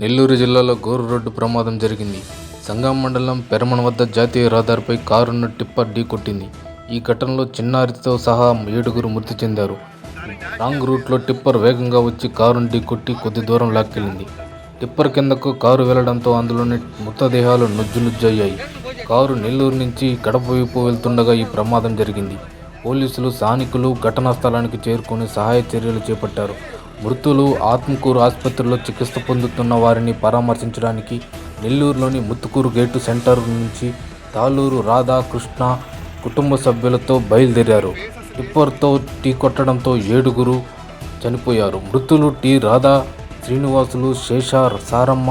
నెల్లూరు జిల్లాలో ఘోర రోడ్డు ప్రమాదం జరిగింది. సంగం మండలం పెరమణ వద్ద జాతీయ రహదారిపై కారును టిప్పర్ ఢీకొట్టింది. ఈ ఘటనలో చిన్నారితో సహా 7గురు మృతి చెందారు. రాంగ్ రూట్లో టిప్పర్ వేగంగా వచ్చి కారును ఢీకొట్టి కొద్ది దూరం లాక్కెళ్లింది. టిప్పర్ కిందకు కారు వెళ్లడంతో అందులోని మృతదేహాలు నుజ్జునుజ్జయ్యాయి. కారు నెల్లూరు నుంచి కడప వైపు వెళ్తుండగా ఈ ప్రమాదం జరిగింది. పోలీసులు, స్థానికులు ఘటనా స్థలానికి చేరుకుని సహాయ చర్యలు చేపట్టారు. మృతులు ఆత్మకూరు ఆసుపత్రిలో చికిత్స పొందుతున్న వారిని పరామర్శించడానికి నెల్లూరులోని ముత్తుకూరు గేటు సెంటర్ నుంచి తాళూరు రాధా కృష్ణ కుటుంబ సభ్యులతో బయలుదేరారు. టిప్పర్తో ఢీకొట్టడంతో 7గురు చనిపోయారు. మృతులు టి రాధా, శ్రీనివాసులు, శేష సారమ్మ,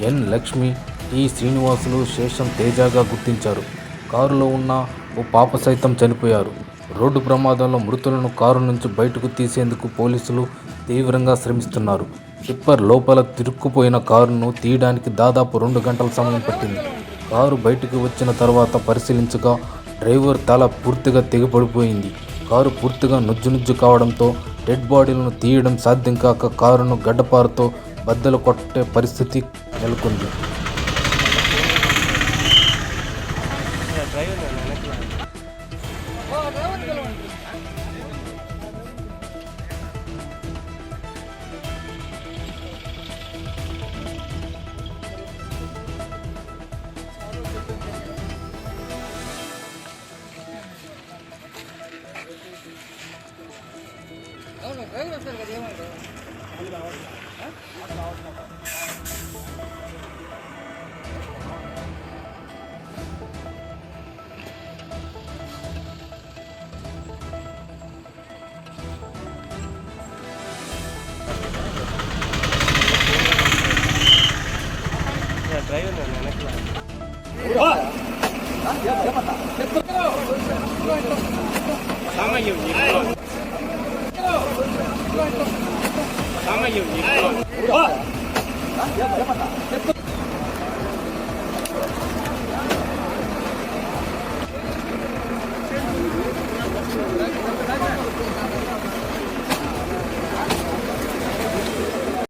ఎన్ లక్ష్మి, టి శ్రీనివాసులు, శేషం తేజగా గుర్తించారు. కారులో ఉన్న ఓ పాప సైతం చనిపోయారు. రోడ్డు ప్రమాదంలో మృతులను కారు నుంచి బయటకు తీసేందుకు పోలీసులు తీవ్రంగా శ్రమిస్తున్నారు. టిప్పర్ లోపల తిరుక్కుపోయిన కారును తీయడానికి దాదాపు 2 గంటల సమయం పట్టింది. కారు బయటకు వచ్చిన తర్వాత పరిశీలించగా డ్రైవర్ తల పూర్తిగా తెగిపడిపోయింది. కారు పూర్తిగా నుజ్జు కావడంతో డెడ్ బాడీలను తీయడం సాధ్యం కాక కారును గడ్డపారతో బద్దలు కొట్టే పరిస్థితి నెలకొంది. సామాన్యం